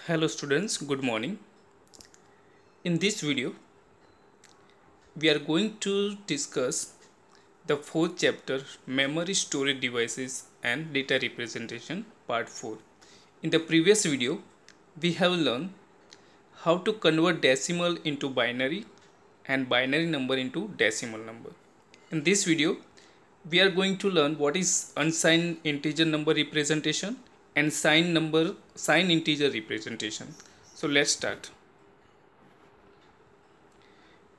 Hello students, good morning. In this video, we are going to discuss the fourth chapter, Memory Storage Devices and Data Representation, Part 4. In the previous video, we have learned how to convert decimal into binary and binary number into decimal number. In this video, we are going to learn what is unsigned integer number representation and signed integer representation. So let's start.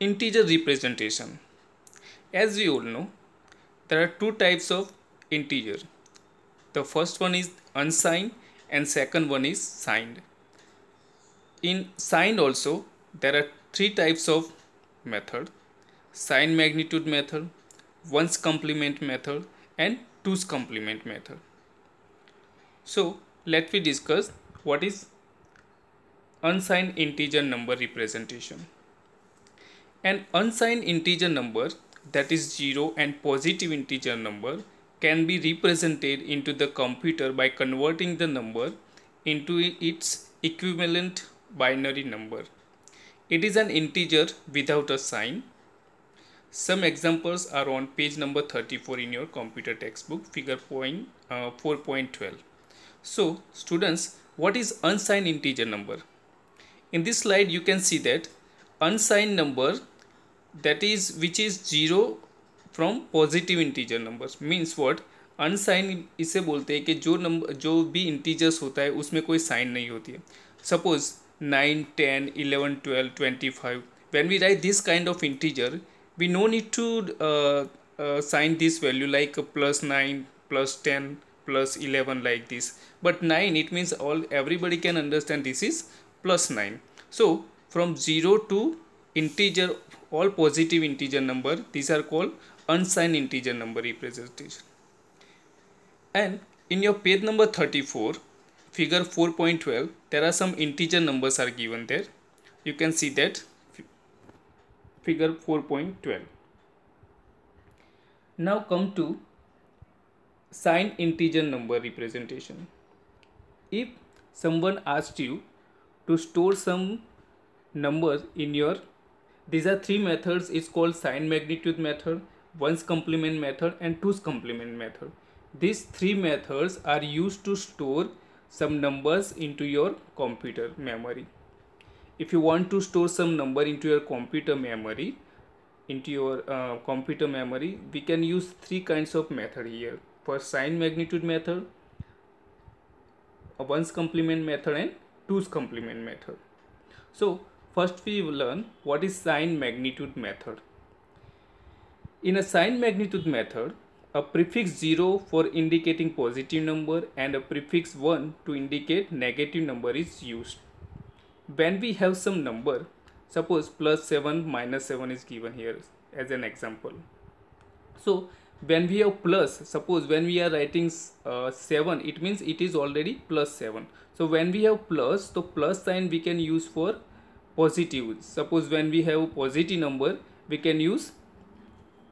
Integer representation. As we all know, there are two types of integer. The first one is unsigned and second one is signed. In signed also, there are three types of method: sign magnitude method, ones complement method and twos complement method. So let me discuss what is unsigned integer number representation. An unsigned integer number, that is 0, and positive integer number can be represented into the computer by converting the number into its equivalent binary number. It is an integer without a sign. Some examples are on page number 34 in your computer textbook, figure 4.12. So students, what is unsigned integer number? In this slide you can see that unsigned number, that is which is 0 from positive integer numbers, means what? अनसाइन इसे बोलते हैं कि जो भी integers होता है उसमें कोई साइन नहीं होती है. Suppose 9, 10, 11, 12, 25. When we write this kind of integer, we no need to sign this value like +9, +10, +11 like this. But 9, it means everybody can understand this is +9. So from 0 to integer, all positive integer number, these are called unsigned integer number representation. And in your page number 34, figure 4.12, there are some integer numbers are given there. You can see that figure 4.12. Now come to signed integer number representation. If someone asked you to store some number in your, these are three methods, it's called sign magnitude method, ones complement method and twos complement method. These three methods are used to store some numbers into your computer memory. If you want to store some number into your computer memory, we can use three kinds of method here. First, sign magnitude method, a ones complement method and twos complement method. So first we will learn what is sign magnitude method. In a sign magnitude method, a prefix 0 for indicating positive number and a prefix 1 to indicate negative number is used. When we have some number, suppose +7, -7 is given here as an example. So when we have plus, suppose when we are writing 7, it means it is already +7. So when we have plus, the plus sign we can use for positive. Suppose when we have positive number, we can use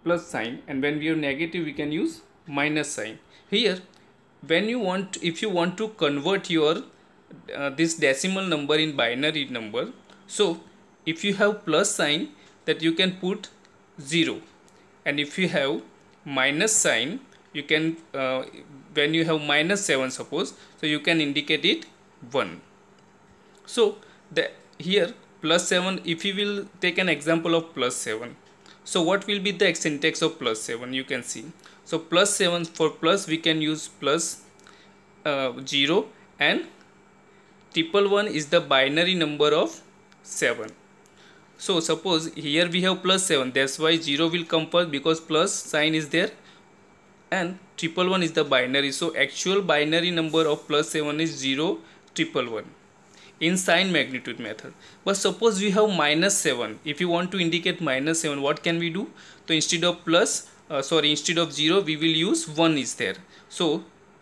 plus sign, and when we have negative, we can use minus sign. Here, if you want to convert your this decimal number in binary number, so if you have plus sign, that you can put 0, and if you have minus sign, you can when you have -7, suppose, so you can indicate it 1. So here +7, if you will take an example of +7, so what will be the syntax of +7? You can see. So +7, for plus we can use +0, and 111 is the binary number of 7. So suppose here we have +7, that's why 0 will come first because plus sign is there, and 111 is the binary. So actual binary number of +7 is 0, 111 in sign magnitude method. But suppose we have -7. If you want to indicate -7, what can we do? So instead of instead of 0, we will use 1 is there. So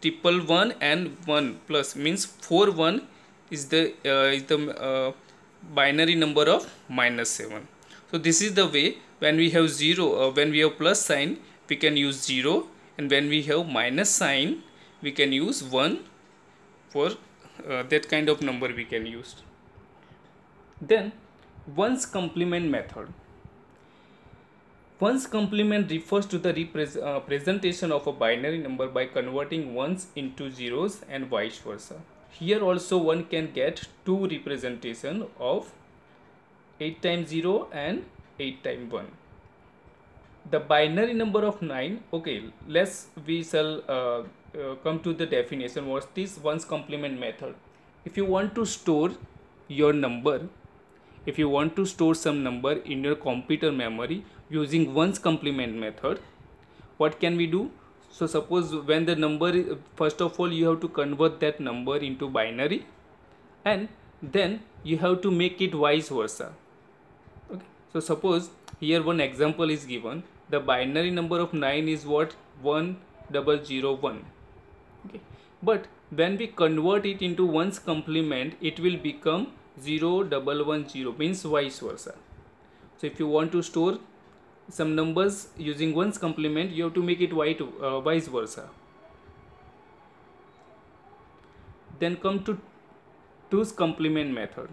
111 and 1 plus means 41 is the binary number of -7. So this is the way. When we have 0, when we have plus sign, we can use 0, and when we have minus sign, we can use 1 for that kind of number we can use. Then ones complement method. Ones complement refers to the presentation of a binary number by converting ones into zeros and vice versa. Here also one can get two representation of 8 times 0 and 8 times 1. The binary number of 9, okay, we shall come to the definition. What's this ones complement method? If you want to store your number, if you want to store some number in your computer memory using ones complement method, what can we do? So suppose when the number, first of all you have to convert that number into binary, and then you have to make it vice versa. Okay, so suppose here one example is given. The binary number of 9 is what? 1001. Okay, but when we convert it into ones complement, it will become 0110, means vice versa. So if you want to store some numbers using ones complement, you have to make it vice versa. Then come to twos complement method.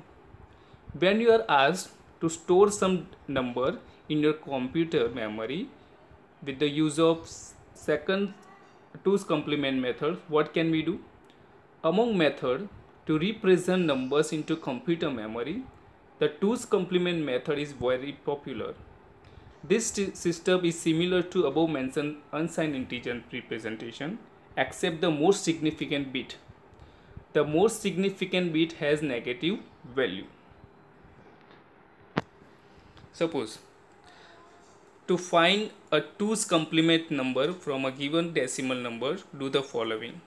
When you are asked to store some number in your computer memory with the use of second twos complement method, what can we do? Among method to represent numbers into computer memory, the twos complement method is very popular. This system is similar to above mentioned unsigned integer representation, except the most significant bit. The most significant bit has negative value. Suppose to find a twos complement number from a given decimal number, do the following.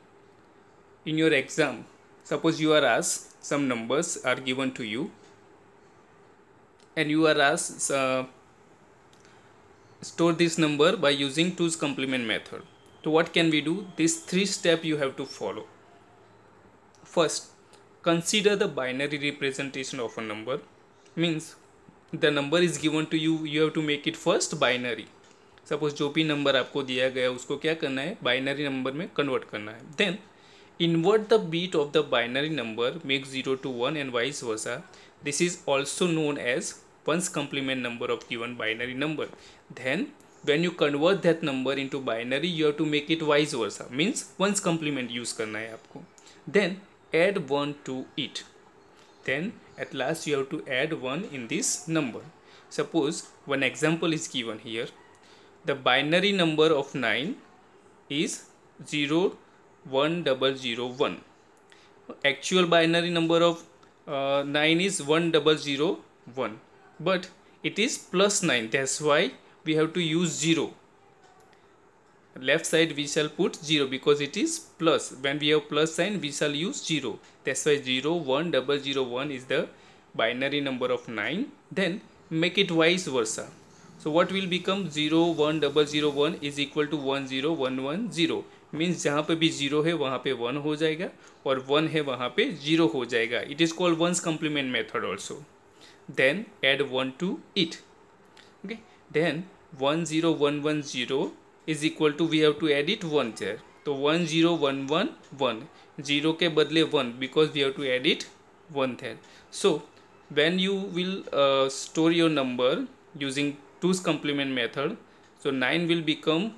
In your exam, suppose you are asked some numbers are given to you, and you are asked store this number by using twos complement method. So what can we do? These three steps you have to follow. First, consider the binary representation of a number. Means the number is given to you, you have to make it first binary. Suppose जो भी number आपको दिया गया उसको क्या करना है? Binary number में कन्वर्ट करना है. Then invert the bit of the binary number, make 0 to 1 and vice versa. This is also known as ones complement number of given binary number. Then when you convert that number into binary, you have to make it vice versa, means ones complement use करना है आपको. Then add 1 to it. Then at last you have to add 1 in this number. Suppose one example is given here. The binary number of 9 is 01001. Actual binary number of 9 is 1001, but it is plus 9, that's why we have to use 0. Left side we shall put 0 because it is plus. When we have plus sign we shall use 0. That's why 01001 is the binary number of 9. Then make it vice versa. So what will become? 01001 is equal to 10110. Means जहाँ पे भी 0 है वहाँ पे 1 हो जाएगा, और 1 है वहाँ पे 0 हो जाएगा. It is called ones complement method also. Then add 1 to it. Okay. Then 10110 is equal to, we have to add it 1 there. तो 10111, 0 के बदले 1 because we have to add it 1 there. So when you will store your number using twos complement method, so 9 will become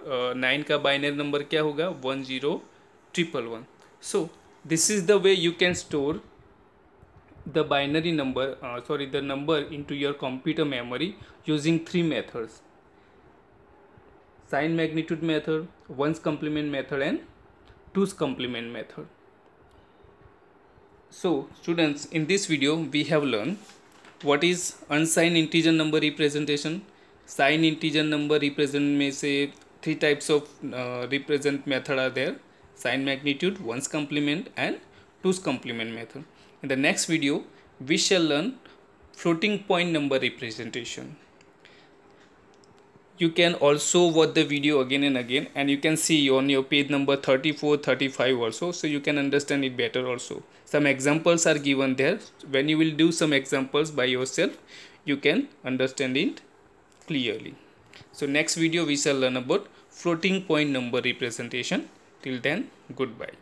9 का binary number क्या होगा? 10111. So this is the way you can store the binary number, the number into your computer memory using three methods: sign magnitude method, ones complement method, and twos complement method. So students, in this video we have learned what is unsigned integer number representation. Signed integer number represent में से three types of represent method are there: sign magnitude, ones complement, and twos complement method. In the next video we shall learn floating point number representation. You can also watch the video again and again, and you can see on your page number 34, 35 also, so you can understand it better also. Some examples are given there. When you will do some examples by yourself, you can understand it clearly. So next video we shall learn about floating point number representation. Till then, goodbye.